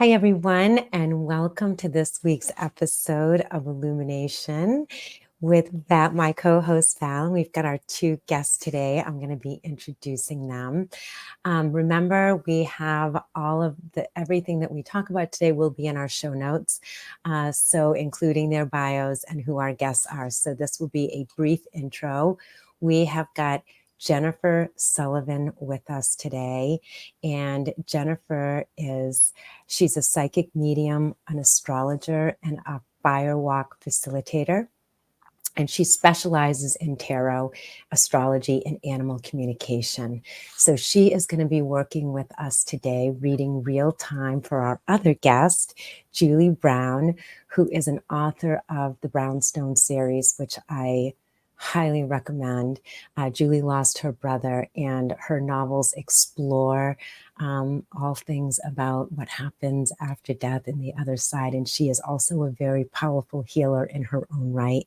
Hi, everyone, and welcome to this week's episode of Illumi-Nation with my co-host Val. We've got our two guests today. I'm going to be introducing them. Remember, we have everything that we talk about today will be in our show notes, so including their bios and who our guests are. So this will be a brief intro. We have got Jennifer Sullivan with us today, and she's a psychic medium, an astrologer, and a firewalk facilitator. And she specializes in tarot, astrology, and animal communication. So she is going to be working with us today, reading real time for our other guest, Julie Brown, who is an author of the Brownstone series, which I highly recommend. Julie lost her brother, and her novels explore all things about what happens after death and the other side. And she is also a very powerful healer in her own right.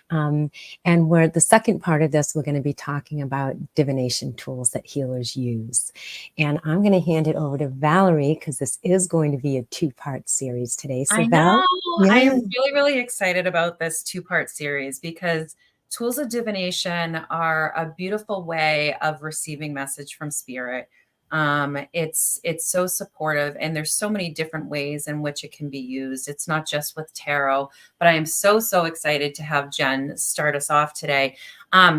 And the second part of this, we're going to be talking about divination tools that healers use. And I'm going to hand it over to Valerie, because this is going to be a two-part series today. So I Val, know. I am really excited about this two-part series because tools of divination are a beautiful way of receiving message from spirit. It's so supportive, and there's so many different ways in which it can be used. It's not just with tarot, but I am so excited to have Jenn start us off today.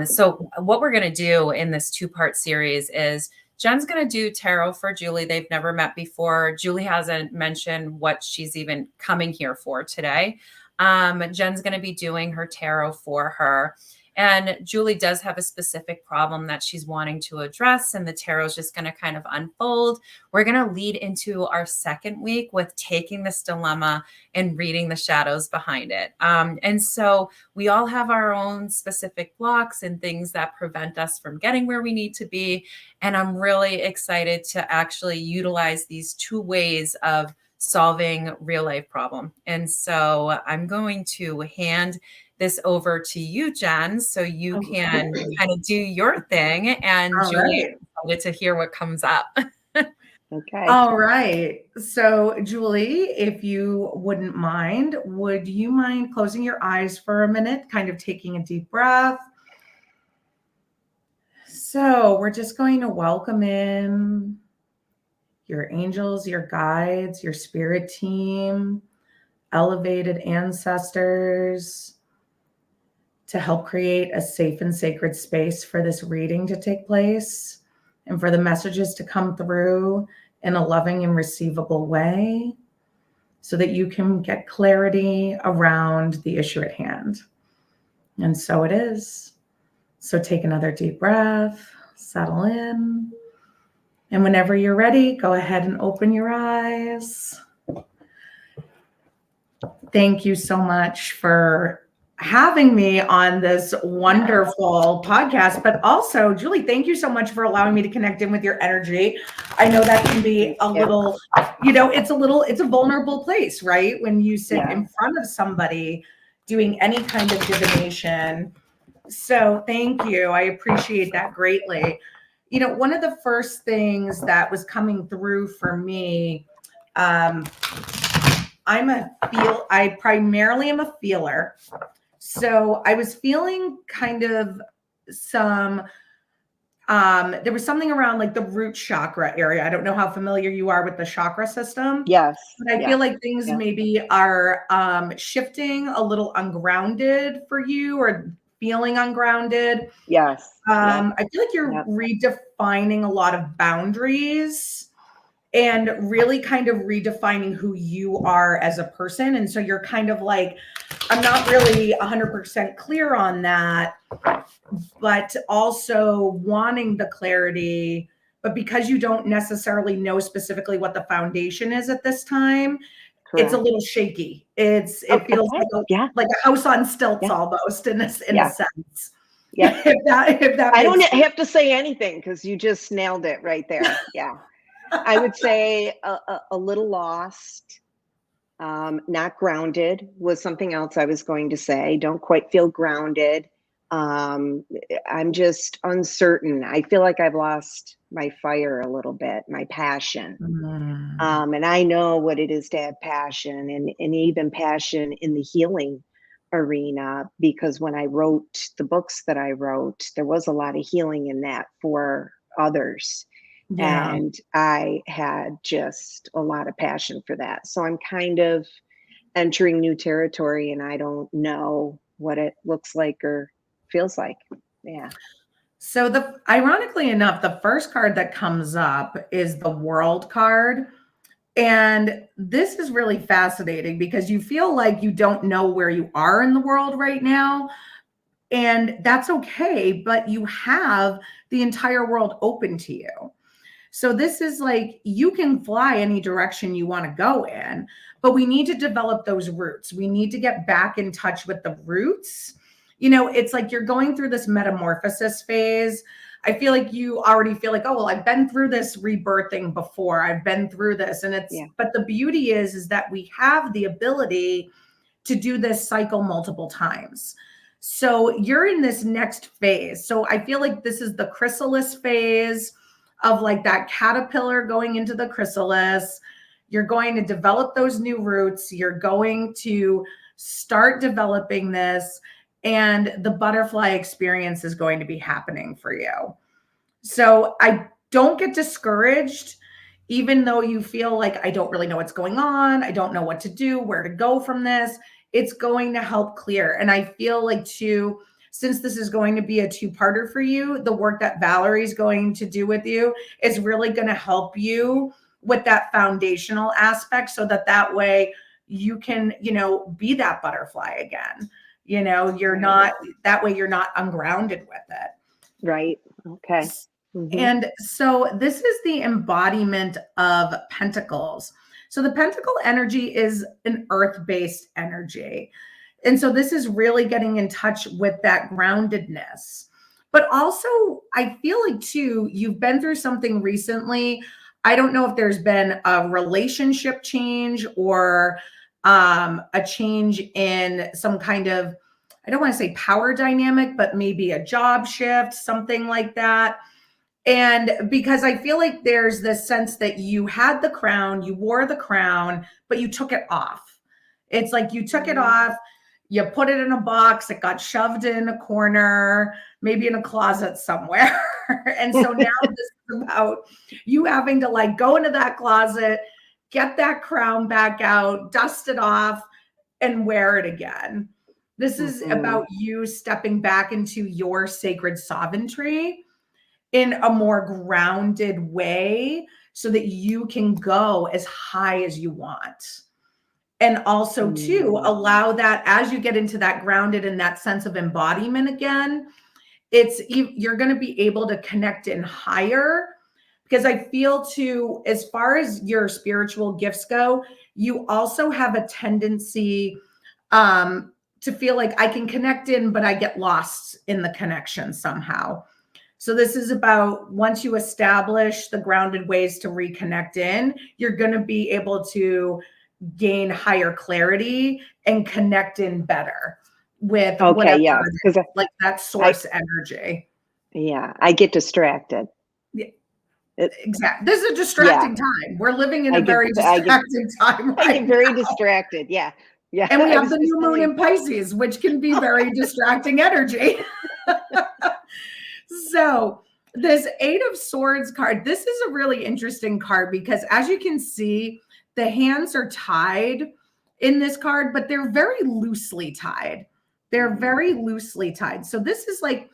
So what we're going to do in this two-part series is Jenn's going to do tarot for Julie. They've never met before. Julie hasn't mentioned what she's even coming here for today. Jenn's going to be doing her tarot for her. And Julie does have a specific problem that she's wanting to address, and the tarot is just going to kind of unfold. We're going to lead into our second week with taking this dilemma and reading the shadows behind it. And so we all have our own specific blocks and things that prevent us from getting where we need to be. And I'm really excited to actually utilize these two ways of solving real life problem. And so I'm going to hand this over to you, Jenn, so you can kind of do your thing. And All Julie, right. excited to hear what comes up. Okay. All right. So, Julie, if you wouldn't mind, would you mind closing your eyes for a minute, kind of taking a deep breath? So, we're just going to welcome in your angels, your guides, your spirit team, elevated ancestors, to help create a safe and sacred space for this reading to take place and for the messages to come through in a loving and receivable way so that you can get clarity around the issue at hand. And so it is. So take another deep breath, settle in. And whenever you're ready, go ahead and open your eyes. Thank you so much for having me on this wonderful podcast, but also, Julie, thank you so much for allowing me to connect in with your energy. I know that can be a little, it's a vulnerable place, right? When you sit in front of somebody doing any kind of divination. So thank you. I appreciate that greatly. One of the first things that was coming through for me, I primarily am a feeler. So I was feeling kind of there was something around like the root chakra area. I don't know how familiar you are with the chakra system. Yes. But I feel like things maybe are shifting a little ungrounded for you, or feeling ungrounded. Yes. I feel like you're redefining a lot of boundaries and really kind of redefining who you are as a person. And so you're kind of like, I'm not really 100% clear on that, but also wanting the clarity. But because you don't necessarily know specifically what the foundation is at this time, it's a little shaky. It feels like a house on stilts almost in a sense. Yeah. if that I don't have to say anything because you just nailed it right there. Yeah. I would say a little lost, not grounded was something else I was going to say. Don't quite feel grounded. I'm just uncertain. I feel like I've lost my fire a little bit, my passion. And I know what it is to have passion, and even passion in the healing arena, because when I wrote the books that I wrote, there was a lot of healing in that for others. Yeah. And I had just a lot of passion for that. So I'm kind of entering new territory, and I don't know what it looks like or feels like. Yeah. So ironically enough, the first card that comes up is the World card. And this is really fascinating because you feel like you don't know where you are in the world right now. And that's okay, but you have the entire world open to you. So this is like you can fly any direction you want to go in, but we need to develop those roots. We need to get back in touch with the roots. You know, it's like you're going through this metamorphosis phase. I feel like you already feel like, oh, well, I've been through this rebirthing before. I've been through this. And but the beauty is that we have the ability to do this cycle multiple times. So you're in this next phase. So I feel like this is the chrysalis phase of like that caterpillar going into the chrysalis. You're going to develop those new roots. You're going to start developing this, and the butterfly experience is going to be happening for you. So I don't get discouraged, even though you feel like I don't really know what's going on. I don't know what to do, where to go from this. It's going to help clear. And I feel like too, since this is going to be a two-parter for you, the work that Valerie's going to do with you is really going to help you with that foundational aspect, so that way you can, you know, be that butterfly again. You know, you're not, that way you're not ungrounded with it. Right. Okay. And so this is the embodiment of pentacles. So the pentacle energy is an earth-based energy. And so this is really getting in touch with that groundedness. But also, I feel like too, you've been through something recently. I don't know if there's been a relationship change or a change in some kind of, I don't want to say power dynamic, but maybe a job shift, something like that. And because I feel like there's this sense that you had the crown, you wore the crown, but you took it off. It's like you took it off, you put it in a box, it got shoved in a corner, maybe in a closet somewhere. And so now this is about you having to like go into that closet, get that crown back out, dust it off, and wear it again. This is about you stepping back into your sacred sovereignty in a more grounded way, so that you can go as high as you want. And also to allow that, as you get into that grounded and that sense of embodiment again, you're going to be able to connect in higher, because I feel too, as far as your spiritual gifts go, you also have a tendency to feel like I can connect in, but I get lost in the connection somehow. So this is about, once you establish the grounded ways to reconnect in, you're going to be able to gain higher clarity and connect in better with whatever, because like that source energy. Yeah, I get distracted. Yeah, exactly. This is a distracting time. We're living in a very distracting time. I get very distracted. Yeah. Yeah. And we have the new moon in Pisces, which can be very distracting energy. So this 8 of Swords card, this is a really interesting card, because as you can see, the hands are tied in this card, but they're very loosely tied. They're very loosely tied. So this is like,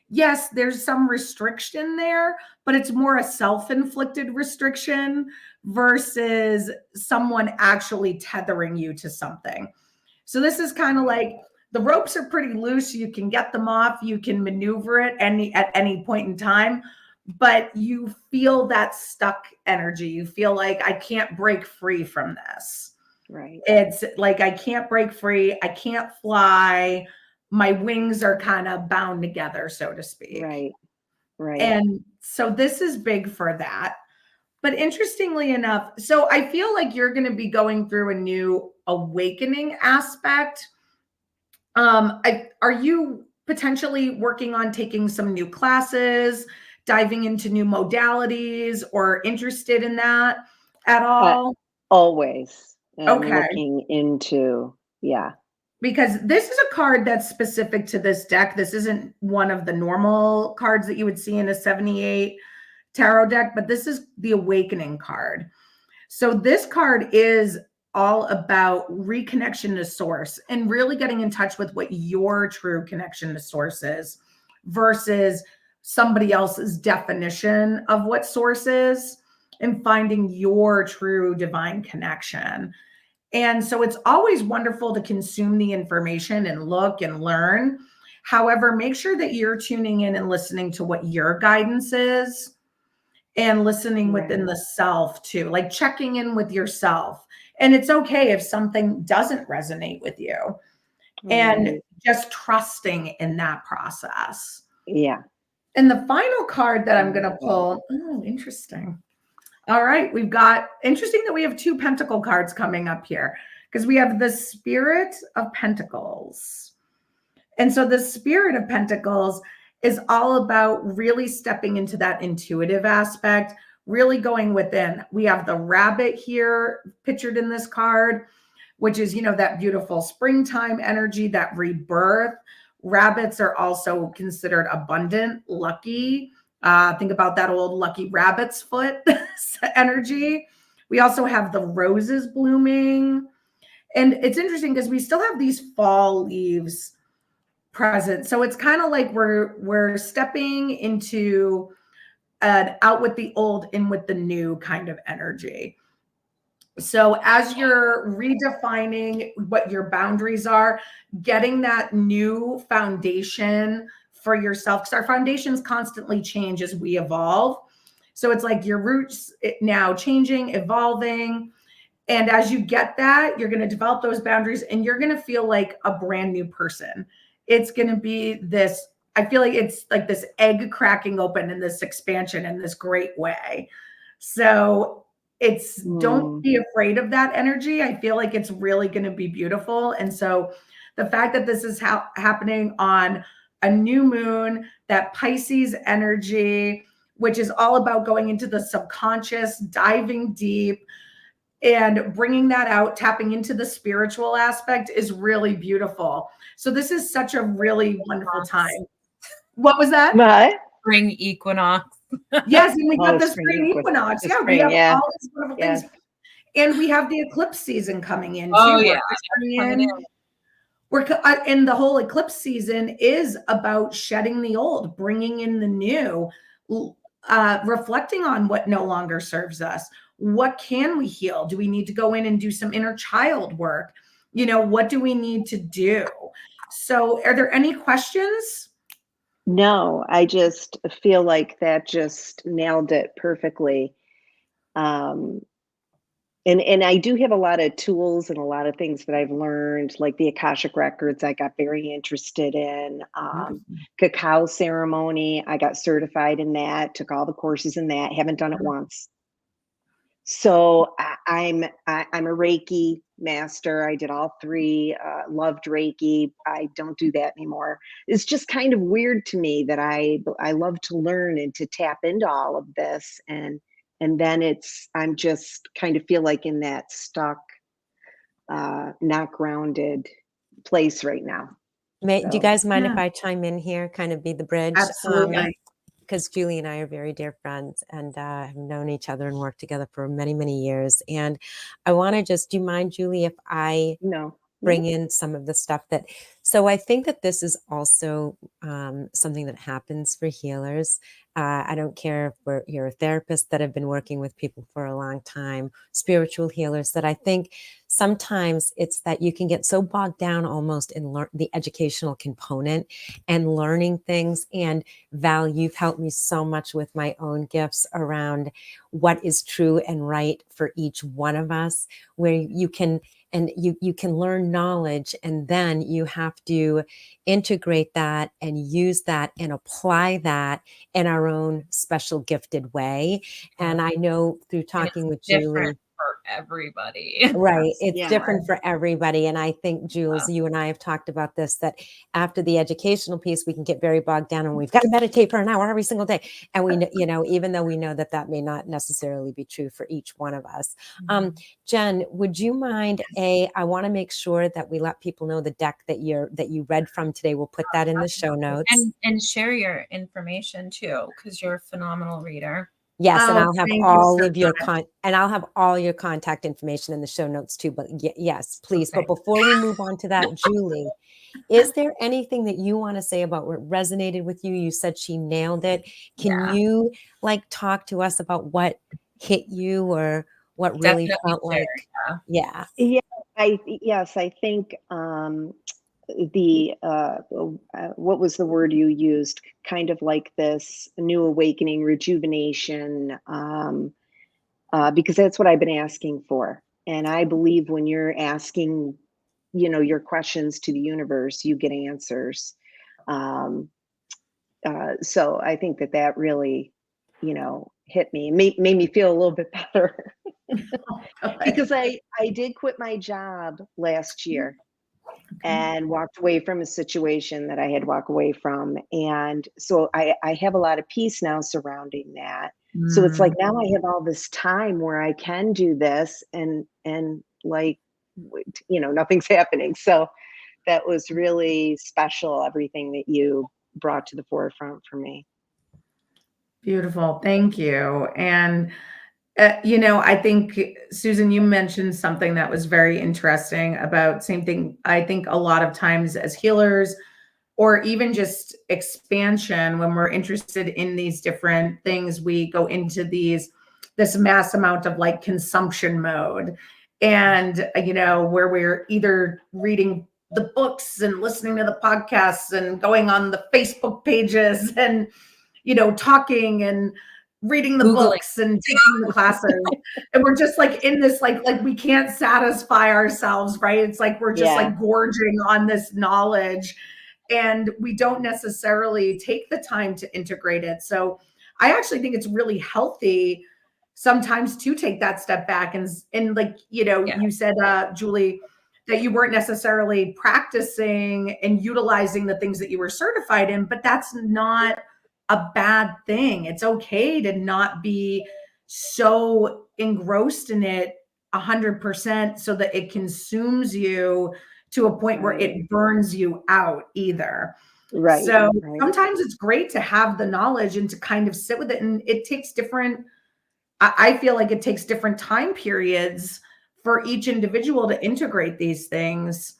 yes, there's some restriction there, but it's more a self-inflicted restriction versus someone actually tethering you to something. So this is kind of like, the ropes are pretty loose. You can get them off. You can maneuver it at any point in time, but you feel that stuck energy. You feel like, I can't break free from this. Right. It's like, I can't break free. I can't fly. My wings are kind of bound together, so to speak. Right. Right. And so this is big for that. But interestingly enough, so I feel like you're going to be going through a new awakening aspect. Are you potentially working on taking some new classes, diving into new modalities, or interested in that at all? Always. I'm Okay. looking into, yeah. Because this is a card that's specific to this deck. This isn't one of the normal cards that you would see in a 78 tarot deck, but this is the Awakening card. So this card is all about reconnection to source and really getting in touch with what your true connection to source is versus somebody else's definition of what source is, and finding your true divine connection. And so it's always wonderful to consume the information and look and learn. However, make sure that you're tuning in and listening to what your guidance is, and listening within the self too, like checking in with yourself. And it's okay if something doesn't resonate with you, and just trusting in that process. Yeah. And the final card that I'm going to pull, oh, interesting. All right, we've got, interesting that we have 2 Pentacle cards coming up here, because we have the Spirit of Pentacles. And so the Spirit of Pentacles is all about really stepping into that intuitive aspect, really going within. We have the rabbit here pictured in this card, which is, that beautiful springtime energy, that rebirth. Rabbits are also considered abundant, lucky. Think about that old lucky rabbit's foot energy. We also have the roses blooming. And it's interesting because we still have these fall leaves present. So it's kind of like we're stepping into an out with the old, in with the new kind of energy. So as you're redefining what your boundaries are, getting that new foundation for yourself, because our foundations constantly change as we evolve. So it's like your roots now changing, evolving. And as you get that, you're going to develop those boundaries, and you're going to feel like a brand new person. It's going to be this, I feel like it's like this egg cracking open in this expansion in this great way. So it's, don't be afraid of that energy. I feel like it's really going to be beautiful. And so the fact that this is happening on a new moon, that Pisces energy, which is all about going into the subconscious, diving deep, and bringing that out, tapping into the spiritual aspect, is really beautiful. So this is such a really wonderful time. What was that? What? Spring equinox. Yes, and we got the spring equinox. Yeah, we have all these wonderful things. And we have the eclipse season coming in too. Oh, yeah. And the whole eclipse season is about shedding the old, bringing in the new, reflecting on what no longer serves us. What can we heal? Do we need to go in and do some inner child work? What do we need to do? So are there any questions? No, I just feel like that just nailed it perfectly. And I do have a lot of tools and a lot of things that I've learned, like the Akashic Records, I got very interested in. Cacao ceremony, I got certified in that, took all the courses in that, haven't done it once. So I'm a Reiki master. I did all 3, loved Reiki. I don't do that anymore. It's just kind of weird to me that I love to learn and to tap into all of this. And then I'm just kind of feel like in that stuck, not grounded place right now. Do you guys mind if I chime in here, kind of be the bridge? Absolutely. Because Julie and I are very dear friends, and have known each other and worked together for many, many years. And I want to just, do you mind, Julie, if I bring in some of the stuff so I think that this is also something that happens for healers. I don't care if you're a therapist that have been working with people for a long time, spiritual healers, that I think sometimes it's that you can get so bogged down almost in the educational component and learning things. And Val, you've helped me so much with my own gifts around what is true and right for each one of us, where you can learn knowledge, and then you have to integrate that and use that and apply that in our own special gifted way. And I know through talking with Julie, for everybody. Right. Yes. It's Yeah. different for everybody. And I think, Jules, you and I have talked about this, that after the educational piece, we can get very bogged down and we've got to meditate for an hour every single day. And we, even though we know that that may not necessarily be true for each one of us. Jenn, would you mind, I want to make sure that we let people know the deck that you read from today. We'll put that in the show notes. And share your information too, because you're a phenomenal reader. Yes, and Oh, I'll have thank you all so of your much. and I'll have all your contact information in the show notes too. But yes, please. Okay. But before we move on to that, Julie, is there anything that you want to say about what resonated with you? You said she nailed it. Can you talk to us about what hit you or what really Definitely felt share, like? Yeah. Yeah, I think what was the word you used? Kind of like this new awakening, rejuvenation, because that's what I've been asking for. And I believe when you're asking, your questions to the universe, you get answers. So I think that really, hit me, made me feel a little bit better. Because I did quit my job last year and walked away from a situation that I had walked away from. And so I have a lot of peace now surrounding that. So it's like now I have all this time where I can do this and nothing's happening. So that was really special, everything that you brought to the forefront for me. Beautiful. Thank you. And I think, Susan, you mentioned something that was very interesting about same thing. I think a lot of times as healers or even just expansion, when we're interested in these different things, we go into this mass amount of like consumption mode. And, where we're either reading the books and listening to the podcasts and going on the Facebook pages and, talking and reading the Googling. books and taking the classes. And we're just like in this, like we can't satisfy ourselves, right? It's like, we're just like gorging on this knowledge and we don't necessarily take the time to integrate it. So I actually think it's really healthy sometimes to take that step back and you said, Julie, that you weren't necessarily practicing and utilizing the things that you were certified in, but that's not a bad thing. It's okay to not be so engrossed in it 100% so that it consumes you to a point where it burns you out either. Right. So sometimes it's great to have the knowledge and to kind of sit with it. And it takes I feel like it takes different time periods for each individual to integrate these things.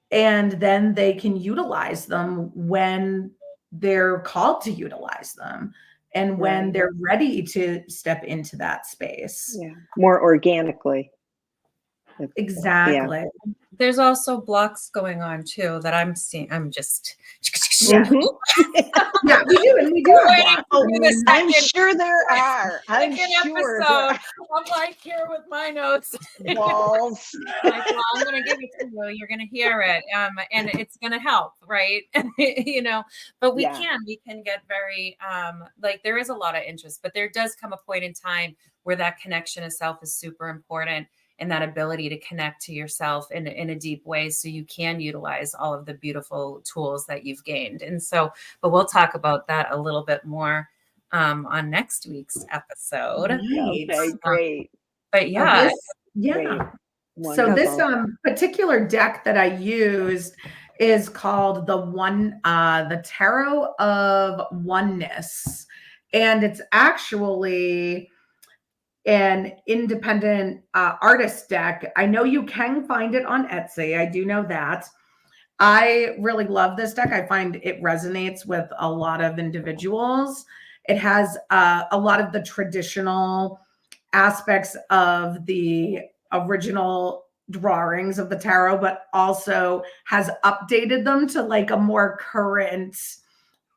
And then they can utilize them when they're called to utilize them and when they're ready to step into that space. Yeah, more organically. Exactly. Yeah. There's also blocks going on too that I'm seeing. I'm just yeah, we do, and we do have blocks. I'm sure there are. I'm sure episode. I'm like here with my notes. Walls. Like, well, I'm gonna give it to you. You're gonna hear it, and it's gonna help, right? But we can get very like there is a lot of interest, but there does come a point in time where that connection of self is super important. And that ability to connect to yourself in a deep way so you can utilize all of the beautiful tools that you've gained. And so, but we'll talk about that a little bit more on next week's episode. Okay, great. But yeah. So this particular deck that I used is called the Tarot of Oneness. And it's actually an independent artist deck. I know you can find it on Etsy. I do know that. I really love this deck. I find it resonates with a lot of individuals. It has a lot of the traditional aspects of the original drawings of the tarot, but also has updated them to like a more current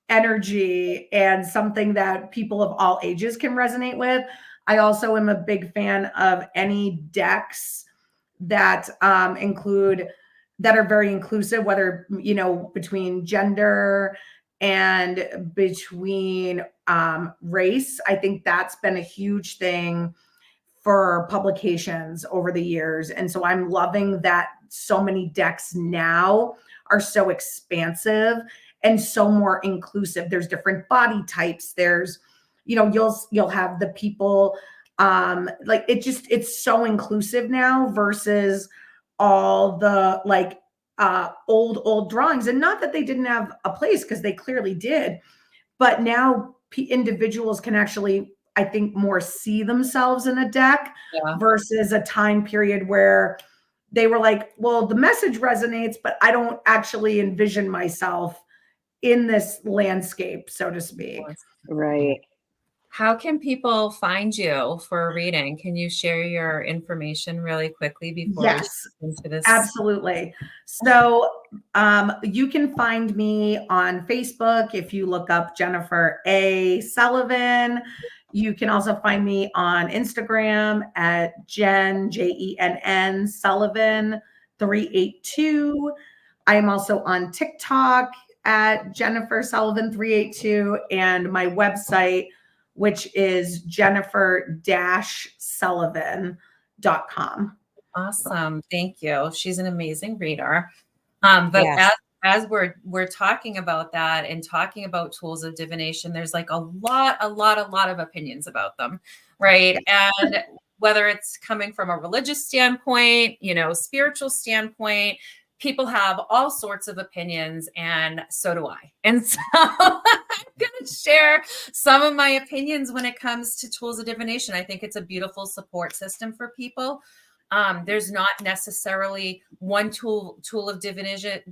energy and something that people of all ages can resonate with. I also am a big fan of any decks that that are very inclusive, whether, between gender and between race. I think that's been a huge thing for publications over the years. And so I'm loving that so many decks now are so expansive and so more inclusive. There's different body types. There's, you know, you'll have the people, like it's so inclusive now versus all the like old drawings. And not that they didn't have a place, because they clearly did, but now individuals can actually, I think, more see themselves in a deck versus a time period where they were like, well, the message resonates, but I don't actually envision myself in this landscape, so to speak. Right. How can people find you for a reading? Can you share your information really quickly before we Yes, get into this? absolutely. So you can find me on Facebook if you look up Jennifer A. Sullivan. You can also find me on Instagram at Jenn, Jenn Sullivan 382. I am also on TikTok at Jennifer Sullivan 382, and my website, which is jennifer-sullivan.com. Awesome. Thank you. She's an amazing reader. But Yes. as we're talking about that and talking about tools of divination, there's like a lot of opinions about them, right? And whether it's coming from a religious standpoint, you know, spiritual standpoint, people have all sorts of opinions, and so do I. And so I'm going to share some of my opinions when it comes to tools of divination. I think it's a beautiful support system for people. There's not necessarily one tool of divination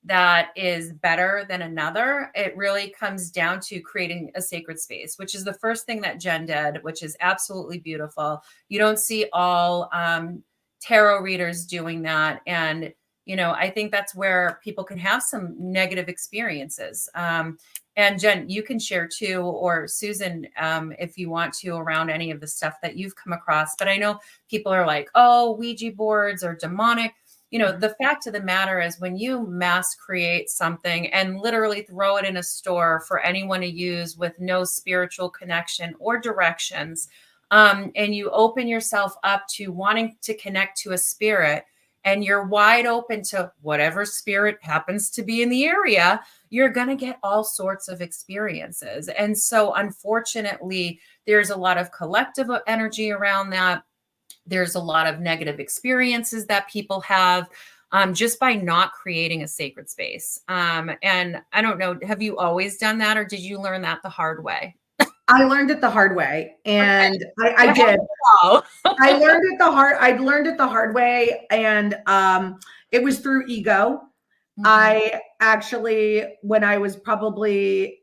that is better than another. It really comes down to creating a sacred space, which is the first thing that Jenn did, which is absolutely beautiful. You don't see all tarot readers doing that. And, you know, I think that's where people can have some negative experiences. And Jenn, you can share too, or Susan, if you want to, around any of the stuff that you've come across. But I know people are like, oh, Ouija boards are demonic. You know, the fact of the matter is, when you mass create something and literally throw it in a store for anyone to use with no spiritual connection or directions, and you open yourself up to wanting to connect to a spirit, and you're wide open to whatever spirit happens to be in the area, you're going to get all sorts of experiences. And so unfortunately, there's a lot of collective energy around that. There's a lot of negative experiences that people have just by not creating a sacred space. And I don't know, have you always done that, or did you learn that the hard way? I learned it the hard way, and I did. I learned it the hard way, and it was through ego. I actually, when I was probably,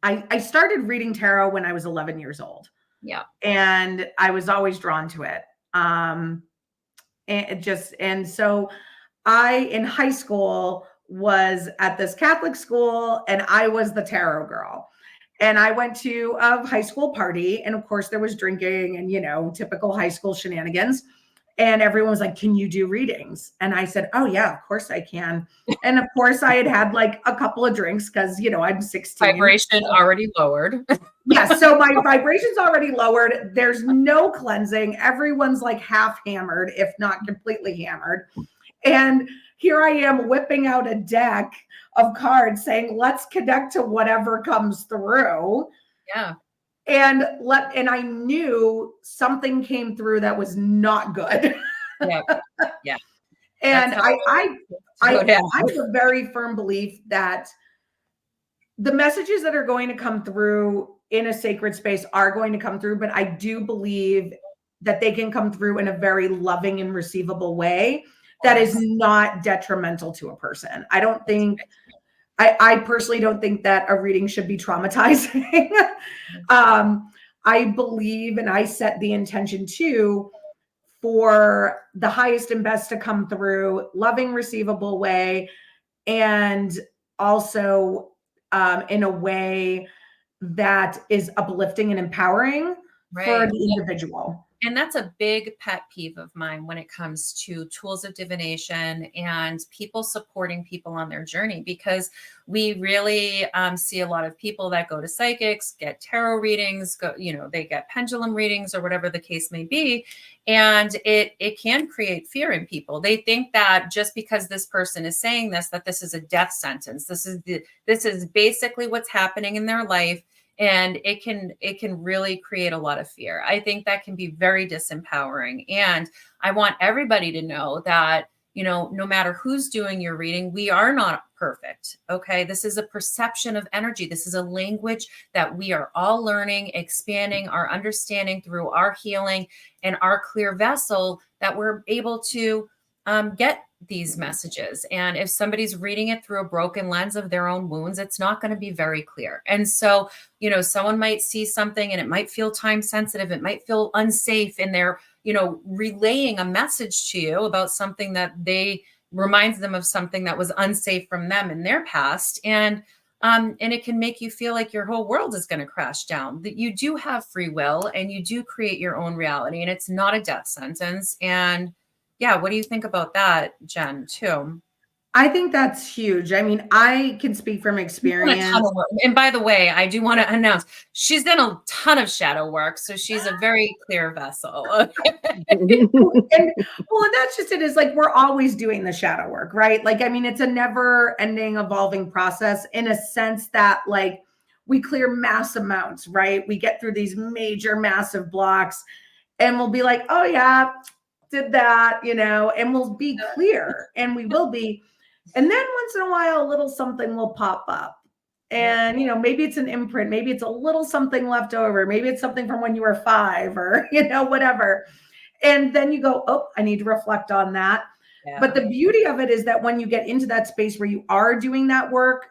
I started reading tarot when I was 11 years old. Yeah. And I was always drawn to it. And so I, in high school, was at this Catholic school, and I was the tarot girl. And I went to a high school party, and of course there was drinking and, you know, typical high school shenanigans. And everyone was like, can you do readings? And I said, oh yeah, of course I can. And of course I had like a couple of drinks, because, you know, I'm 16. Vibration already lowered. Yeah, so my vibration's already lowered. There's no cleansing. Everyone's like half hammered, if not completely hammered. And here I am whipping out a deck of cards saying, let's connect to whatever comes through. Yeah. And I knew something came through that was not good. Yeah. Yeah. And I have a very firm belief that the messages that are going to come through in a sacred space are going to come through, but I do believe that they can come through in a very loving and receivable way that is not detrimental to a person. I don't think, I personally don't think that a reading should be traumatizing. I believe, and I set the intention too, for the highest and best to come through, loving, receivable way, and also in a way that is uplifting and empowering for the individual. And that's a big pet peeve of mine when it comes to tools of divination and people supporting people on their journey, because we really see a lot of people that go to psychics, get tarot readings, they get pendulum readings or whatever the case may be. And it can create fear in people. They think that just because this person is saying this, that this is a death sentence. This is basically what's happening in their life. And it can really create a lot of fear. I think that can be very disempowering. And I want everybody to know that, no matter who's doing your reading, we are not perfect. Okay. This is a perception of energy. This is a language that we are all learning, expanding our understanding through our healing and our clear vessel, that we're able to get these messages. And if somebody's reading it through a broken lens of their own wounds, it's not going to be very clear. And so, someone might see something and it might feel time sensitive. It might feel unsafe, and they're, relaying a message to you about something that reminds them of something that was unsafe from them in their past. And it can make you feel like your whole world is going to crash down. That you do have free will and you do create your own reality, and it's not a death sentence. And yeah, what do you think about that, Jenn, too? I think that's huge. I mean, I can speak from experience. And by the way, I do want to announce she's done a ton of shadow work, so she's a very clear vessel. and that's just it. Is like we're always doing the shadow work, right? Like, I mean, it's a never-ending, evolving process in a sense that, like, we clear mass amounts, right? We get through these major, massive blocks, and we'll be like, "Oh yeah, did that," and we'll be clear, and we will be. And then once in a while, a little something will pop up. And, maybe it's an imprint, maybe it's a little something left over, maybe it's something from when you were 5 or, whatever. And then you go, oh, I need to reflect on that. Yeah. But the beauty of it is that when you get into that space where you are doing that work,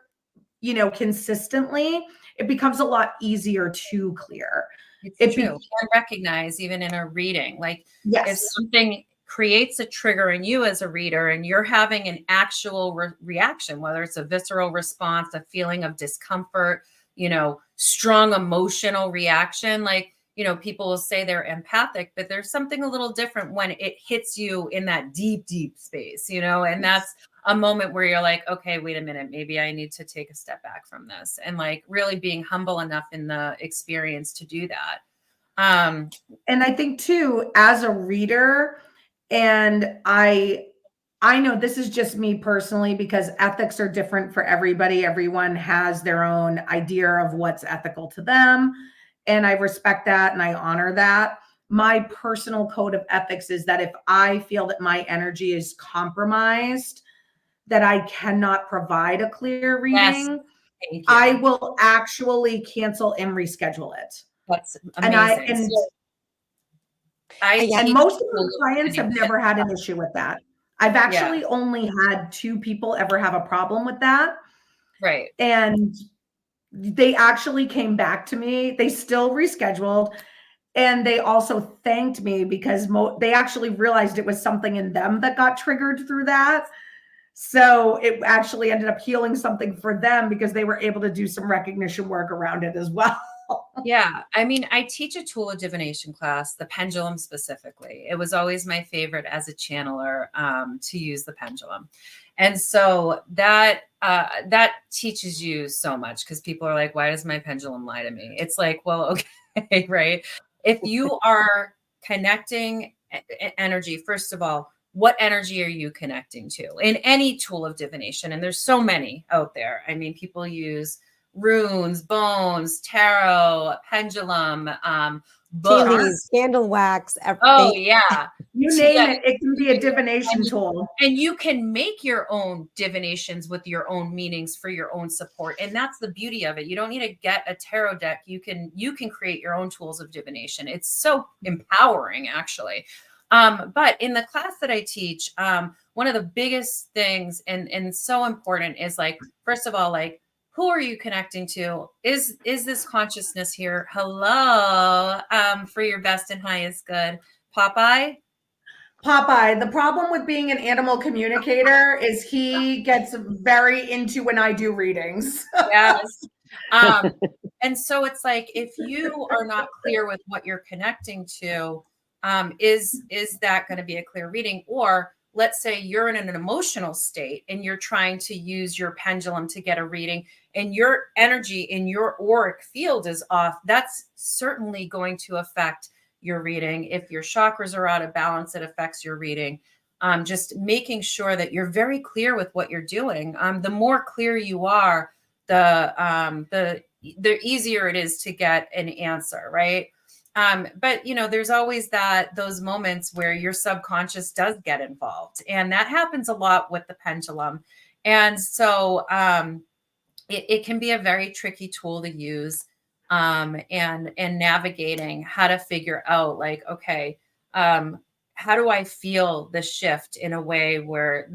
consistently, it becomes a lot easier to clear. It's true. You can recognize even in a reading, like if something creates a trigger in you as a reader and you're having an actual reaction, whether it's a visceral response, a feeling of discomfort, strong emotional reaction, like, people will say they're empathic, but there's something a little different when it hits you in that deep, deep space, and that's a moment where you're like, okay, wait a minute, maybe I need to take a step back from this, and like really being humble enough in the experience to do that. And I think too, as a reader, and I know this is just me personally, because ethics are different for everybody. Everyone has their own idea of what's ethical to them. And I respect that and I honor that. My personal code of ethics is that if I feel that my energy is compromised, that I cannot provide a clear reading, I will actually cancel and reschedule it. That's amazing. And most of my clients have never had an issue with that. I've actually only had 2 people ever have a problem with that. Right. And they actually came back to me. They still rescheduled. And they also thanked me because they actually realized it was something in them that got triggered through that. So it actually ended up healing something for them because they were able to do some recognition work around it as well. Yeah. I mean, I teach a tool of divination class, the pendulum specifically. It was always my favorite as a channeler to use the pendulum. And so that teaches you so much, because people are like, why does my pendulum lie to me? It's like, well, okay, right. If you are connecting energy, first of all, what energy are you connecting to in any tool of divination? And there's so many out there. I mean, people use runes, bones, tarot, pendulum, books, candle wax, everything. Oh yeah, you name it. It can be a divination tool, and you can make your own divinations with your own meanings for your own support. And that's the beauty of it. You don't need to get a tarot deck. You can create your own tools of divination. It's so empowering, actually. But in the class that I teach, one of the biggest things and so important is, like, first of all, like, who are you connecting to? Is this consciousness here? Hello, for your best and highest good. Popeye? The problem with being an animal communicator is he gets very into when I do readings. Yes. And so it's like, if you are not clear with what you're connecting to, Is that going to be a clear reading? Or let's say you're in an emotional state and you're trying to use your pendulum to get a reading, and your energy in your auric field is off. That's certainly going to affect your reading. If your chakras are out of balance, it affects your reading. Just making sure that you're very clear with what you're doing. The more clear you are, the easier it is to get an answer, right? But there's always those moments where your subconscious does get involved, and that happens a lot with the pendulum. And so it can be a very tricky tool to use, and navigating how to figure out, like, okay, how do I feel the shift in a way where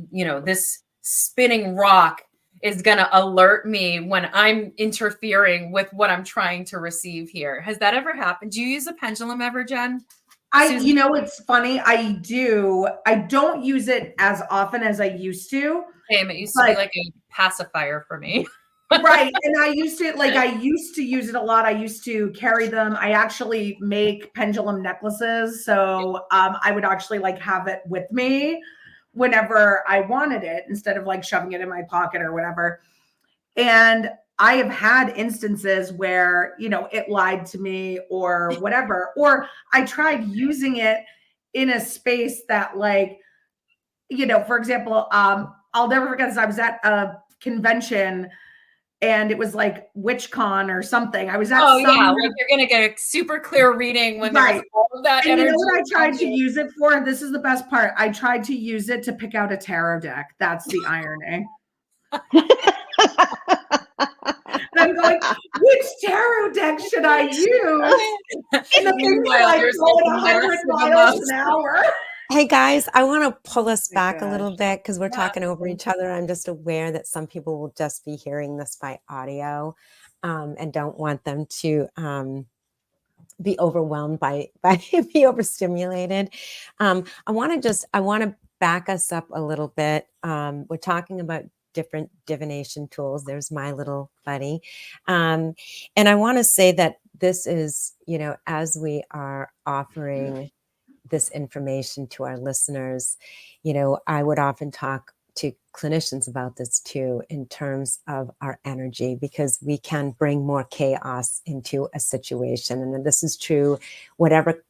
this spinning rock is going to alert me when I'm interfering with what I'm trying to receive here. Has that ever happened? Do you use a pendulum ever, Jenn? It's funny. I do. I don't use it as often as I used to. Same. It used to be like a pacifier for me. Right. And I used to use it a lot. I used to carry them. I actually make pendulum necklaces. So I would actually have it with me whenever I wanted it, instead of shoving it in my pocket or whatever. And I have had instances where, it lied to me or whatever, or I tried using it in a space that for example, I'll never forget this. I was at a convention and it was like WitchCon or something. I was at like you're going to get a super clear reading when there's all of that and energy. You know what I tried to use it for? This is the best part. I tried to use it to pick out a tarot deck. That's the irony. I'm going, which tarot deck should I use? And the things are going 100 miles an hour. Hey guys, I want to pull us back a little bit because we're talking over each other. I'm just aware that some people will just be hearing this by audio, and don't want them to be overwhelmed by be overstimulated. I want to back us up a little bit. We're talking about different divination tools. There's my little buddy. And I want to say that this is, as we are offering this information to our listeners, I would often talk to clinicians about this too, in terms of our energy, because we can bring more chaos into a situation. And this is true, whatever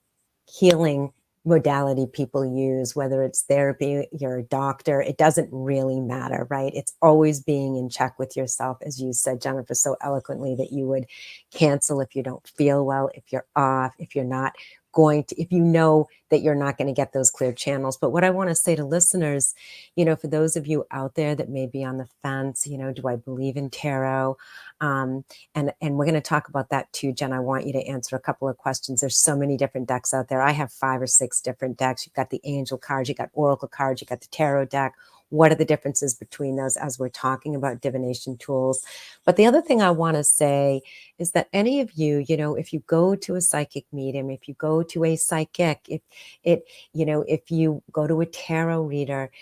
healing modality people use, whether it's therapy, you're a doctor, it doesn't really matter, right? It's always being in check with yourself, as you said, Jennifer, so eloquently, that you would cancel if you don't feel well, if you're off, if you're not going to, if you know that you're not going to get those clear channels. But what I want to say to listeners, for those of you out there that may be on the fence, do I believe in tarot? And we're going to talk about that too, Jenn. I want you to answer a couple of questions. There's so many different decks out there. I have 5 or 6 different decks. You've got the angel cards, you got oracle cards, you got the tarot deck. What are the differences between those as we're talking about divination tools? But the other thing I want to say is that any of you, if you go to a psychic medium, if you go to a psychic, if you go to a tarot reader,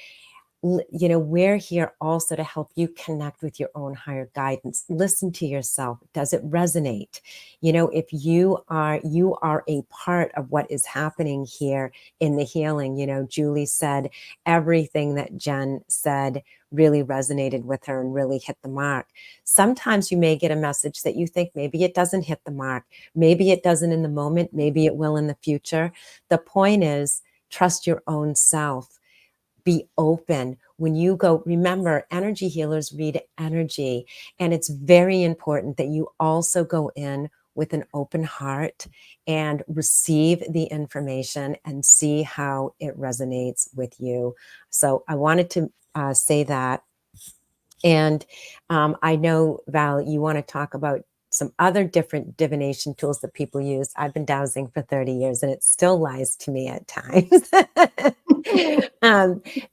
we're here also to help you connect with your own higher guidance. Listen to yourself. Does it resonate? If you are a part of what is happening here in the healing. Julie said everything that Jenn said really resonated with her and really hit the mark. Sometimes you may get a message that you think maybe it doesn't hit the mark. Maybe it doesn't in the moment. Maybe it will in the future. The point is, trust your own self. Be open. When you go, remember, energy healers read energy. And it's very important that you also go in with an open heart and receive the information and see how it resonates with you. So I wanted to say that. And I know, Val, you want to talk about some other different divination tools that people use. I've been dowsing for 30 years and it still lies to me at times.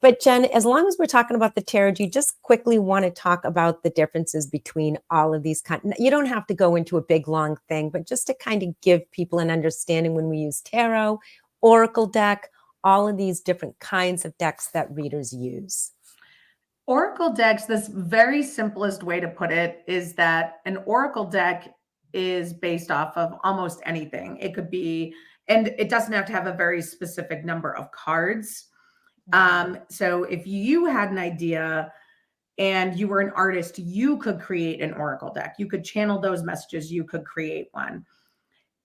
But Jenn, as long as we're talking about the tarot, do you just quickly want to talk about the differences between all of these you don't have to go into a big long thing, but just to kind of give people an understanding when we use tarot, oracle deck, all of these different kinds of decks that readers use. Oracle decks, this very simplest way to put it is that an oracle deck is based off of almost anything. It could be and it doesn't have to have a very specific number of cards. So if you had an idea and you were an artist, you could create an oracle deck. You could channel those messages. You could create one.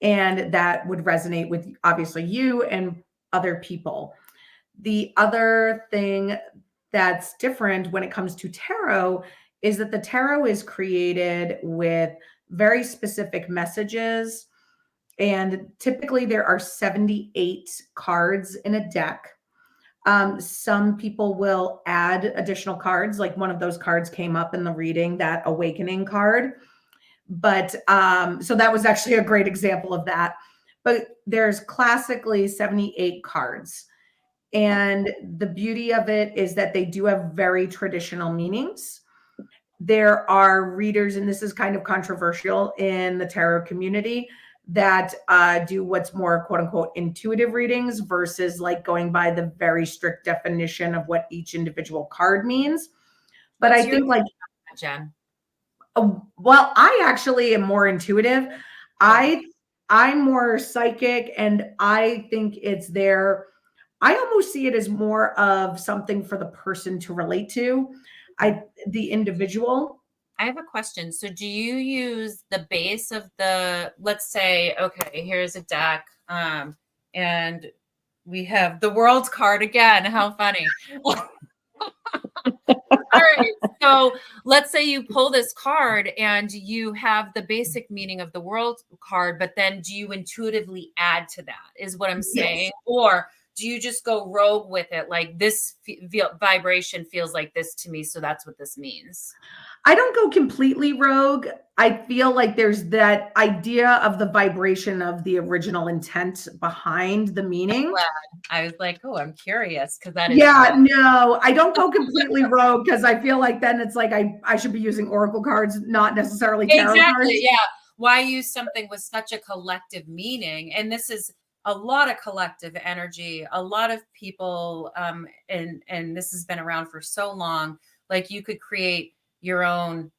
And that would resonate with obviously you and other people. The other thing that's different when it comes to tarot is that the tarot is created with very specific messages. And typically there are 78 cards in a deck. Some people will add additional cards, like one of those cards came up in the reading, that awakening card. But so that was actually a great example of that. But there's classically 78 cards. And the beauty of it is that they do have very traditional meanings. There are readers, and this is kind of controversial in the tarot community, that do what's more quote unquote intuitive readings versus like going by the very strict definition of what each individual card means. But I think like, Jen. Well, I actually am more intuitive. I'm more psychic, and I think it's there. I almost see it as more of something for the person to relate to, the individual. I have a question. So do you use the base of let's say, okay, here's a deck, and we have the World card again. How funny. All right. So let's say you pull this card and you have the basic meaning of the World card, but then do you intuitively add to that, is what I'm saying? Yes. Or do you just go rogue with it? Like, this vibration feels like this to me, so that's what this means. I don't go completely rogue. I feel like there's that idea of the vibration of the original intent behind the meaning. I was like, oh, I'm curious, because that is. Yeah, no, I don't go completely rogue, because I feel like then it's like I should be using oracle cards, not necessarily tarot cards. Yeah. Why use something with such a collective meaning? And this is a lot of collective energy, a lot of people, and this has been around for so long. Like, you could create your own,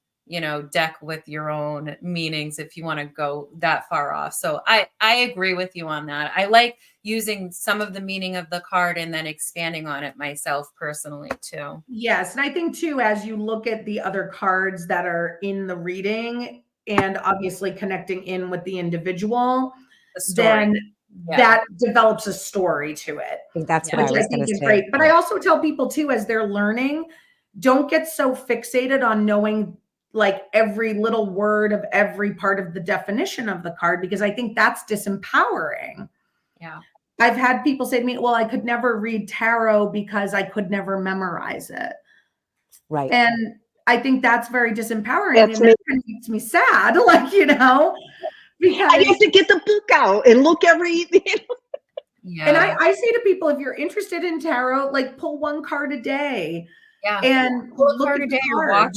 deck with your own meanings if you want to go that far off. So I agree with you on that. I like using some of the meaning of the card and then expanding on it myself personally too. Yes. And I think too, as you look at the other cards that are in the reading and obviously connecting in with the individual, then that develops a story to it. I think that's what I was going to say. Great. But I also tell people too, as they're learning, don't get so fixated on knowing like every little word of every part of the definition of the card, because I think that's disempowering. Yeah. I've had people say to me, well, I could never read tarot because I could never memorize it. Right. And I think that's very disempowering. And that kind of makes me sad, like, because I have to get the book out and look every. Yeah. And I say to people, if you're interested in tarot, like, pull one card a day. Yeah. And pull a card a day, or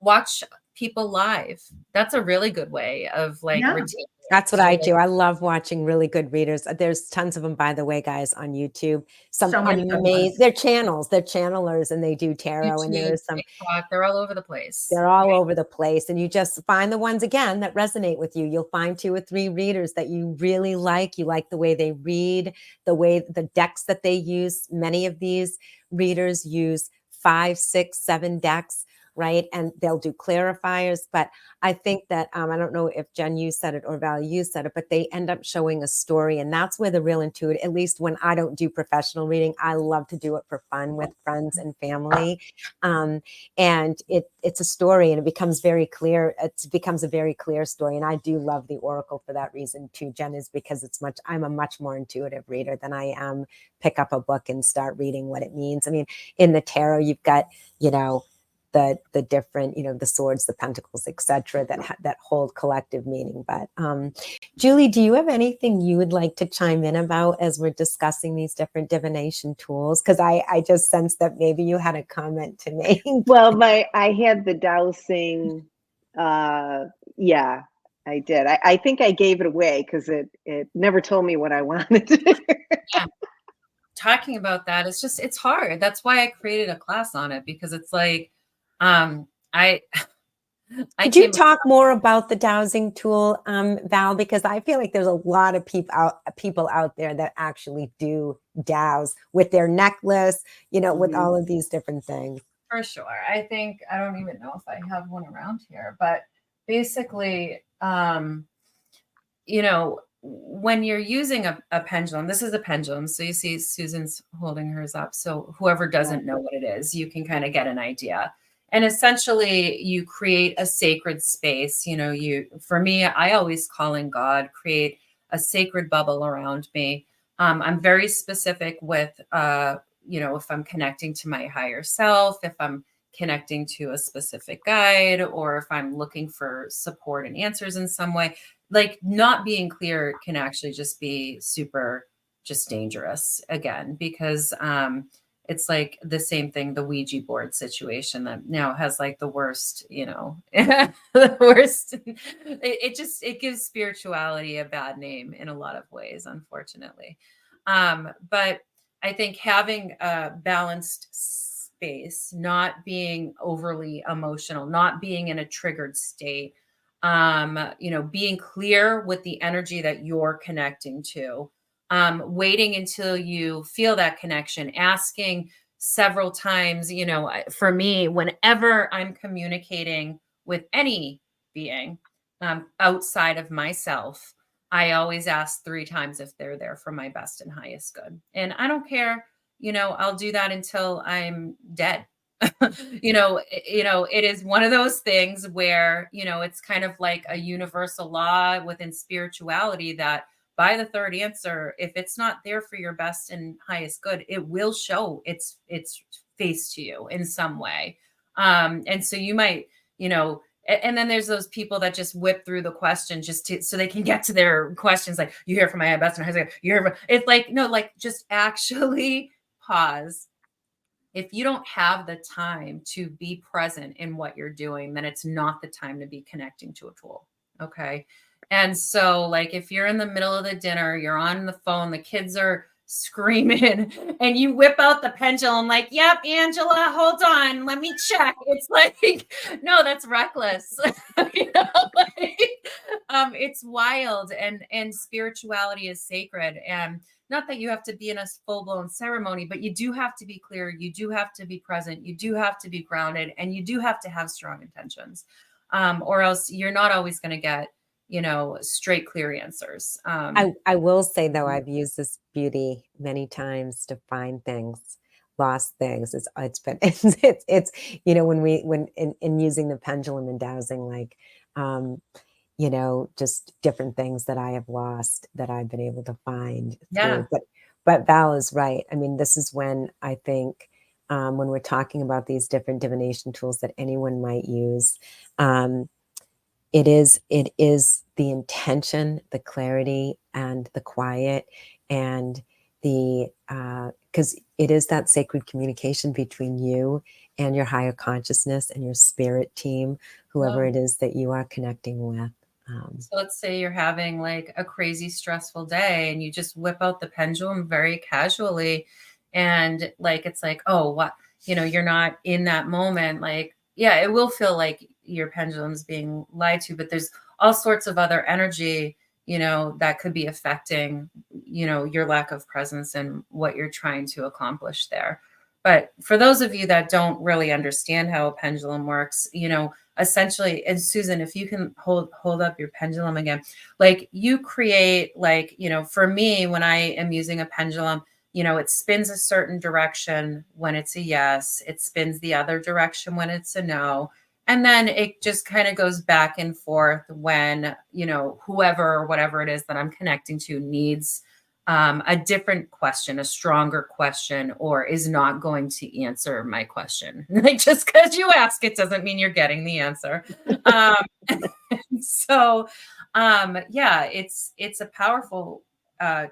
watch people live. That's a really good way of routine. That's what I do. I love watching really good readers. There's tons of them, by the way, guys, on YouTube. Some amazing. They're channels. They're channelers, and they do tarot. YouTube, and there's some. TikTok, they're all over the place. They're all over the place, and you just find the ones again that resonate with you. You'll find 2 or 3 readers that you really like. You like the way they read, the decks that they use. Many of these readers use 5, 6, 7 decks. Right. And they'll do clarifiers. But I think that, I don't know if Jen, you said it, or Val, you said it, but they end up showing a story. And that's where the real intuitive, at least when I don't do professional reading, I love to do it for fun with friends and family. And it's a story, and it becomes very clear. It becomes a very clear story. And I do love the Oracle for that reason too, Jen, is because I'm a much more intuitive reader than I am pick up a book and start reading what it means. I mean, in the tarot, you've got, the different, the swords, the pentacles, etc., that hold collective meaning. But Julie, do you have anything you would like to chime in about as we're discussing these different divination tools? Because I just sensed that maybe you had a comment to make. Well, I had the dowsing. Yeah, I did. I think I gave it away because it never told me what I wanted. Yeah. Talking about that, it's hard. That's why I created a class on it, because it's like, Could you talk more about the dowsing tool, Val? Because I feel like there's a lot of people out there that actually do douse with their necklace, you know, with all of these different things. For sure. I think, I don't even know if I have one around here, but basically, you know, when you're using a pendulum, this is a pendulum. So you see Susan's holding hers up. So whoever doesn't know what it is, you can kind of get an idea. And essentially you create a sacred space. You know, for me, I always call in God, create a sacred bubble around me. I'm very specific with, you know, if I'm connecting to my higher self, if I'm connecting to a specific guide, or if I'm looking for support and answers in some way. Like, not being clear can actually just be super just dangerous again, because it's like the same thing, the Ouija board situation that now has like the worst, you know, the worst. It gives spirituality a bad name in a lot of ways, unfortunately. But I think having a balanced space, not being overly emotional, not being in a triggered state, you know, being clear with the energy that you're connecting to, waiting until you feel that connection, asking several times. You know, for me, whenever I'm communicating with any being outside of myself, I always ask 3 times if they're there for my best and highest good. And I don't care, you know, I'll do that until I'm dead. You know, it is one of those things where, you know, it's kind of like a universal law within spirituality that by the third answer, if it's not there for your best and highest good, it will show its face to you in some way. And so you might, you know, and then there's those people that just whip through the question so they can get to their questions. Like, you hear from my best and highest good, you hear from, it's like, no, like, just actually pause. If you don't have the time to be present in what you're doing, then it's not the time to be connecting to a tool. Okay. And so, like, if you're in the middle of the dinner, you're on the phone, the kids are screaming, and you whip out the pendulum, like, yep, Angela, hold on, let me check. It's like, no, that's reckless. You know, like, it's wild, and spirituality is sacred. And not that you have to be in a full-blown ceremony, but you do have to be clear. You do have to be present. You do have to be grounded, and you do have to have strong intentions, or else you're not always going to get, you know, straight, clear answers. I will say, though, I've used this beauty many times to find things, lost things. It's been it's you know, when in using the pendulum and dowsing, like, you know, just different things that I have lost that I've been able to find Yeah. through. But Val is right. I mean, this is when I think, when we're talking about these different divination tools that anyone might use, it is the intention, the clarity, and the quiet, and the because it is that sacred communication between you and your higher consciousness and your spirit team, whoever it is that you are connecting with. So let's say you're having like a crazy stressful day, and you just whip out the pendulum very casually, and like, it's like, oh, what, you know, you're not in that moment. Like, yeah, it will feel like your pendulum's being lied to, but there's all sorts of other energy, you know, that could be affecting, you know, your lack of presence and what you're trying to accomplish there. But for those of you that don't really understand how a pendulum works, you know, essentially, and Susan, if you can hold up your pendulum again, like, you create, like, you know, for me, when I am using a pendulum, you know, it spins a certain direction when it's a yes, it spins the other direction when it's a no. And then it just kind of goes back and forth when, you know, whoever or whatever it is that I'm connecting to needs a different question, a stronger question, or is not going to answer my question. Like, just because you ask it doesn't mean you're getting the answer. So, yeah, it's a powerful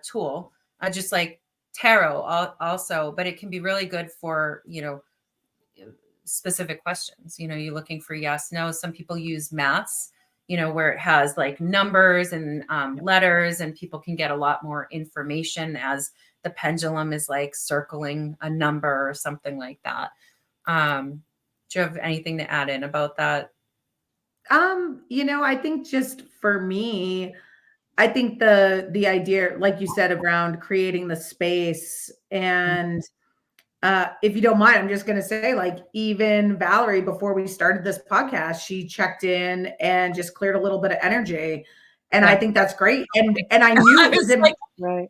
tool, just like tarot also, but it can be really good for, you know, specific questions. You know, you're looking for yes, no. Some people use maths, you know, where it has like numbers and letters, and people can get a lot more information as the pendulum is like circling a number or something like that. Do you have anything to add in about that? I think just for me, I think the idea, like you said, around creating the space, and if you don't mind, I'm just going to say, like, even Valerie, before we started this podcast, she checked in and just cleared a little bit of energy, and I think that's great. And I knew it was in. Right.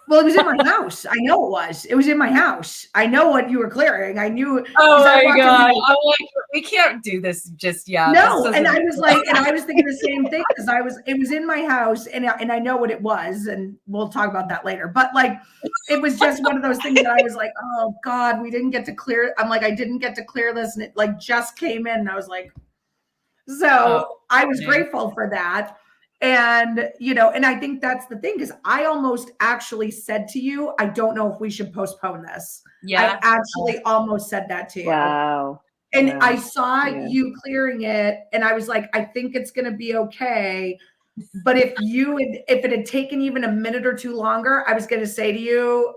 Well, it was in my house. I know it was. It was in my house. I know what you were clearing. I knew. Oh I my God. I'm like, we can't do this just yet. No, and I was like, and I was thinking the same thing, because it was in my house, and I know what it was, and we'll talk about that later. But like, it was just one of those things that I was like, oh God, we didn't get to clear. I'm like, I didn't get to clear this, and it like just came in, and I was like, so I was grateful for that. And, and I think that's the thing, because I almost actually said to you, I don't know if we should postpone this. Yeah. I actually almost said that to you. Wow. And Wow. I saw you clearing it, and I was like, I think it's going to be okay. But if it had taken even a minute or two longer, I was going to say to you,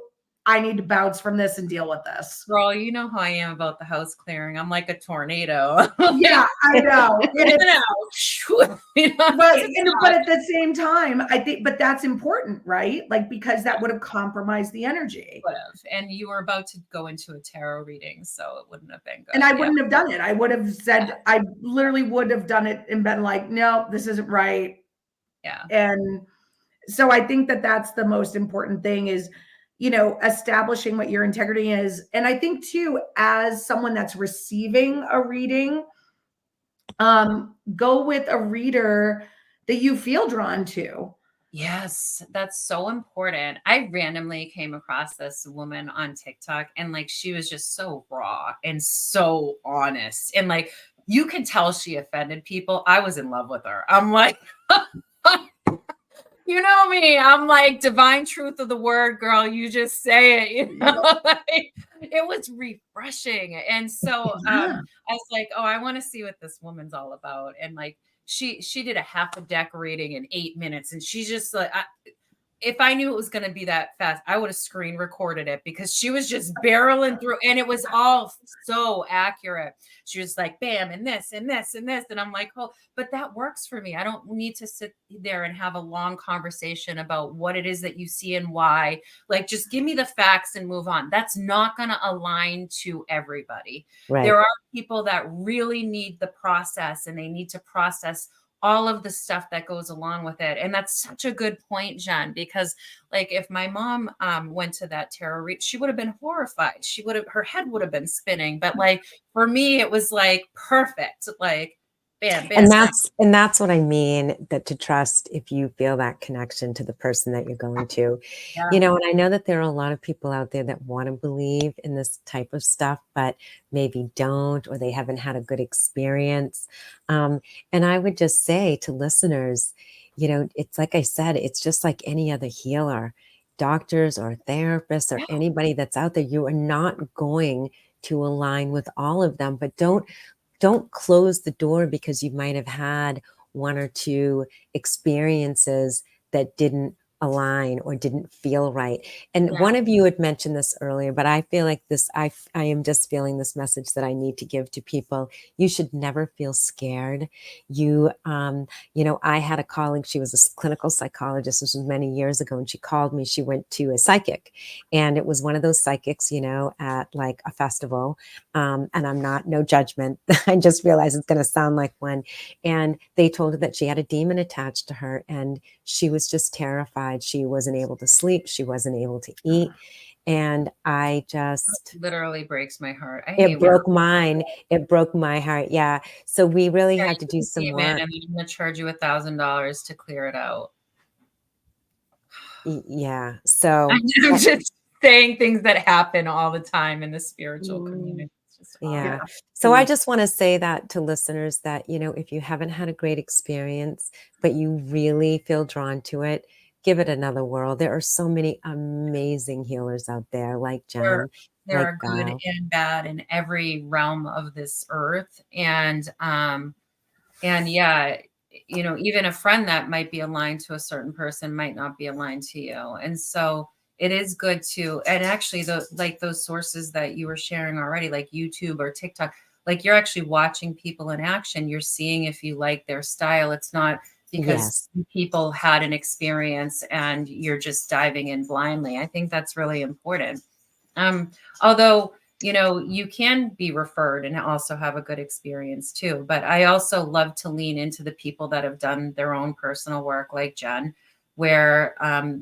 I need to bounce from this and deal with this. Girl, you know how I am about the house clearing. I'm like a tornado. Yeah, I know. But at the same time, I think, but that's important, right? Like, because that would have compromised the energy. And you were about to go into a tarot reading, so it wouldn't have been good. And I wouldn't have done it. I would have said, I literally would have done it and been like, no, this isn't right. Yeah. And so I think that that's the most important thing, is, establishing what your integrity is. And I think too, as someone that's receiving a reading, go with a reader that you feel drawn to. Yes, that's so important. I randomly came across this woman on TikTok, and like, she was just so raw and so honest. And like, you could tell she offended people. I was in love with her. I'm like, you know me. I'm like, divine truth of the word, girl. You just say it. Like, it was refreshing. And so I was like, oh, I want to see what this woman's all about. And like, she did a half a deck reading in 8 minutes, and she's just like, if I knew it was going to be that fast, I would have screen recorded it, because she was just barreling through, and it was all so accurate. She was like, bam, and this, and this, and this. And I'm like, oh, but that works for me. I don't need to sit there and have a long conversation about what it is that you see and why. Like, just give me the facts and move on. That's not going to align to everybody. Right. There are people that really need the process, and they need to process all of the stuff that goes along with it. And that's such a good point, Jenn, because like, if my mom went to that tarot read, she would have been horrified. Her head would have been spinning. But like, for me, it was like perfect. Like, bam, bam. And that's what I mean, that to trust, if you feel that connection to the person that you're going to, and I know that there are a lot of people out there that want to believe in this type of stuff, but maybe don't, or they haven't had a good experience. And I would just say to listeners, it's like I said, it's just like any other healer, doctors or therapists or anybody that's out there. You are not going to align with all of them, but don't close the door because you might have had one or two experiences that didn't align or didn't feel right. And one of you had mentioned this earlier, but I feel like this, I am just feeling this message that I need to give to people. You should never feel scared. I had a colleague, she was a clinical psychologist. This was many years ago. And she called me, she went to a psychic, and it was one of those psychics, at like a festival. And I'm no judgment. I just realized it's going to sound like one. And they told her that she had a demon attached to her, and she was just terrified. She wasn't able to sleep. She wasn't able to eat. And I just... It literally breaks my heart. It broke mine. It broke my heart. Yeah. So we really had to do some work. And I'm going to charge you $1,000 to clear it out. Yeah. So I'm just saying things that happen all the time in the spiritual community. Yeah. So I just want to say that to listeners that, if you haven't had a great experience, but you really feel drawn to it, give it another whirl. There are so many amazing healers out there, like Jenn. There are good and bad in every realm of this earth. And yeah, even a friend that might be aligned to a certain person might not be aligned to you. And so it is good to, and actually those sources that you were sharing already, like YouTube or TikTok, like you're actually watching people in action. You're seeing if you like their style. It's not because people had an experience and you're just diving in blindly. I think that's really important. Although, you know, you can be referred and also have a good experience too. But I also love to lean into the people that have done their own personal work, like Jenn, where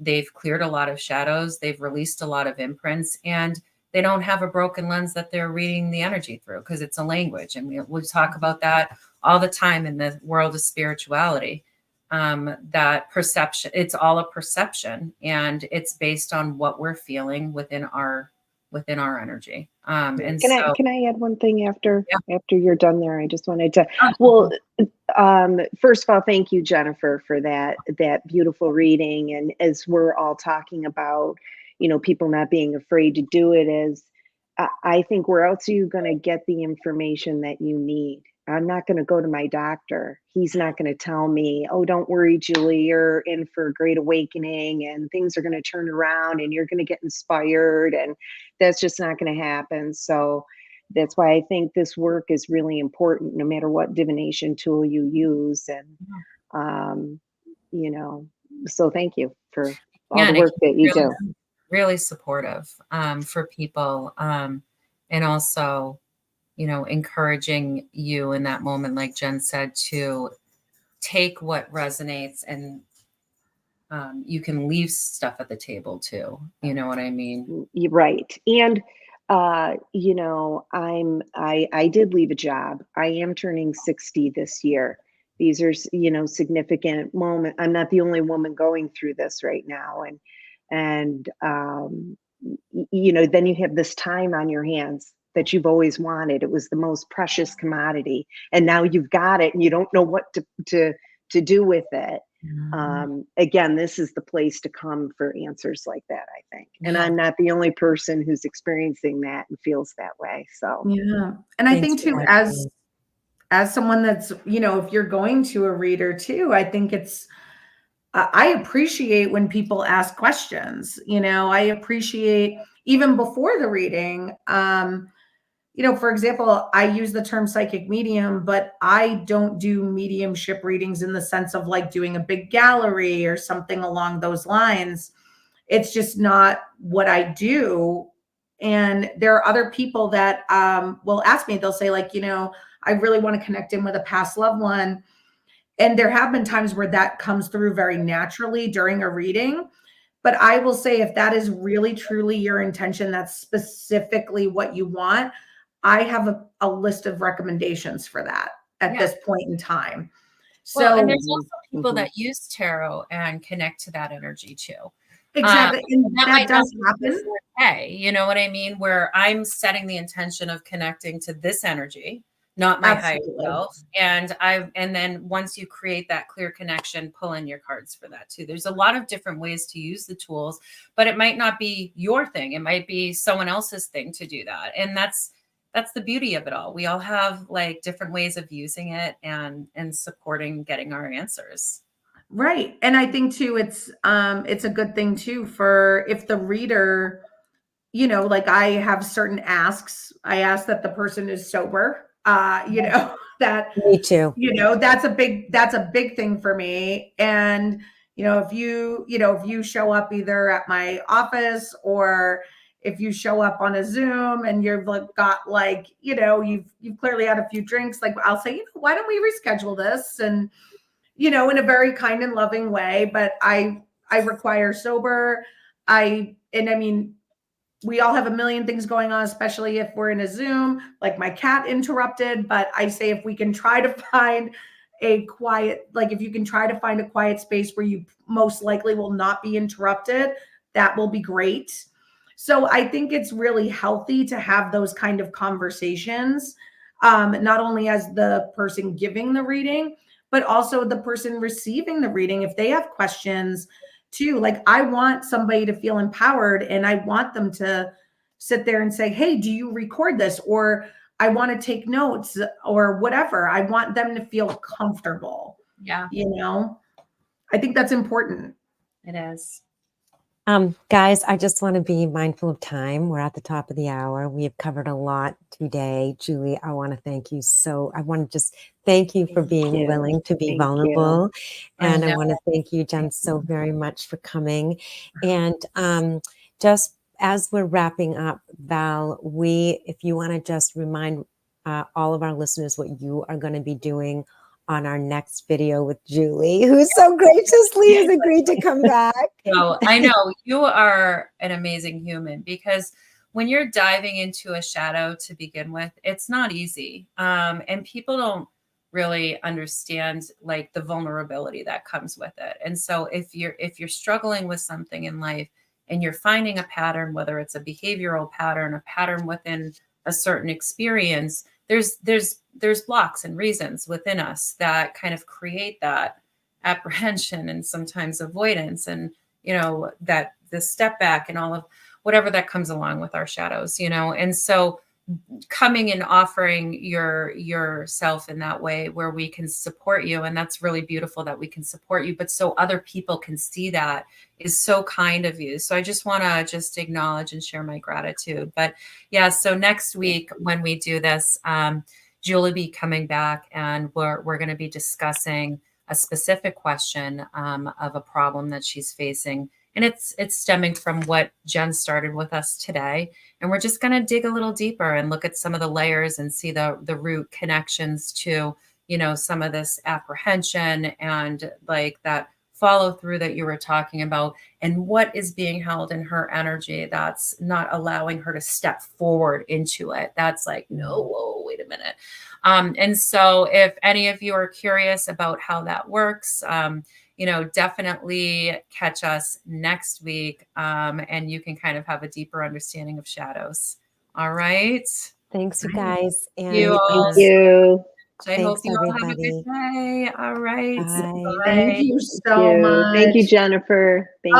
they've cleared a lot of shadows, they've released a lot of imprints, and they don't have a broken lens that they're reading the energy through, because it's a language. And we talk about that all the time in the world of spirituality. That perception, it's all a perception, and it's based on what we're feeling within our energy. And can I add one thing after you're done there? I just wanted to, first of all, thank you, Jennifer, for that beautiful reading. And as we're all talking about, you know, people not being afraid to do it, I think where else are you going to get the information that you need? I'm not going to go to my doctor. He's not going to tell me, oh, don't worry, Julie, you're in for a great awakening and things are going to turn around and you're going to get inspired. And that's just not going to happen. So that's why I think this work is really important, no matter what divination tool you use. And, you know, so thank you for all the work that you do. Really supportive for people. And also, you know, encouraging you in that moment, like Jenn said, to take what resonates, and you can leave stuff at the table too. You know what I mean? You're right. And, you know, I did leave a job. I am turning 60 this year. These are, you know, significant moment. I'm not the only woman going through this right now. And, you know, then you have this time on your hands that you've always wanted. It was the most precious commodity, and now you've got it and you don't know what to do with it. Again, this is the place to come for answers like that, I think. And I'm not the only person who's experiencing that and feels that way. So yeah. And I think too, as someone that's, you know, if you're going to a reader too, I think I appreciate when people ask questions. You know, I appreciate even before the reading. You know, for example, I use the term psychic medium, but I don't do mediumship readings in the sense of like doing a big gallery or something along those lines. It's just not what I do. And there are other people that will ask me, they'll say like, you know, I really want to connect in with a past loved one. And there have been times where that comes through very naturally during a reading. But I will say, if that is really truly your intention, that's specifically what you want, I have a list of recommendations for that at this point in time. So, and there's also people that use tarot and connect to that energy too. Exactly. And that does happen. Hey, you know what I mean? Where I'm setting the intention of connecting to this energy, not my higher self. And then once you create that clear connection, pull in your cards for that too. There's a lot of different ways to use the tools, but it might not be your thing. It might be someone else's thing to do that. And that's the beauty of it all. We all have like different ways of using it and supporting getting our answers. Right. And I think too, it's a good thing too, for if the reader, you know, like I have certain asks. I ask that the person is sober. You know, that me too. You know, that's a big thing for me. And, you know, if you show up either at my office or if you show up on a Zoom and you've got like, you know, you've clearly had a few drinks, like I'll say, you know, why don't we reschedule this? And, you know, in a very kind and loving way, but I require sober. I mean, we all have a million things going on, especially if we're in a Zoom, like my cat interrupted. But I say, if we can try to find a quiet, like if you can try to find a quiet space where you most likely will not be interrupted, that will be great. So I think it's really healthy to have those kind of conversations, not only as the person giving the reading, but also the person receiving the reading. If they have questions too, like I want somebody to feel empowered, and I want them to sit there and say, hey, do you record this? Or I want to take notes or whatever. I want them to feel comfortable. Yeah. You know, I think that's important. It is. Guys, I just want to be mindful of time. We're at the top of the hour. We have covered a lot today. Julie, I want to thank you. I want to just thank you for being you. willing to be Thank vulnerable. And I know. want to thank you, Jenn, so very much for coming. And just as we're wrapping up, Val, if you want to just remind all of our listeners what you are going to be doing on our next video with Julie, who so graciously has agreed to come back. So I know you are an amazing human, because when you're diving into a shadow to begin with, it's not easy. And people don't really understand like the vulnerability that comes with it. And so if you're struggling with something in life and you're finding a pattern, whether it's a behavioral pattern, a pattern within a certain experience, there's blocks and reasons within us that kind of create that apprehension and sometimes avoidance, and that the step back and all of whatever that comes along with our shadows, and so coming and offering yourself in that way where we can support you, and that's really beautiful that we can support you, but so other people can see that is so kind of you. So I just want to just acknowledge and share my gratitude. But yeah, so next week when we do this, Julie will be coming back, and we're going to be discussing a specific question of a problem that she's facing. And it's stemming from what Jenn started with us today. And we're just going to dig a little deeper and look at some of the layers and see the root connections to, some of this apprehension and like that follow through that you were talking about, and what is being held in her energy that's not allowing her to step forward into it. That's like, no, whoa, wait a minute. And so if any of you are curious about how that works, definitely catch us next week, and you can kind of have a deeper understanding of shadows. All right. Thanks, you guys. And You all. Thank you. I hope thanks, you all have a everybody. good day. All right. Bye. Thank you Thank so you. much. Thank you, Jennifer. Thank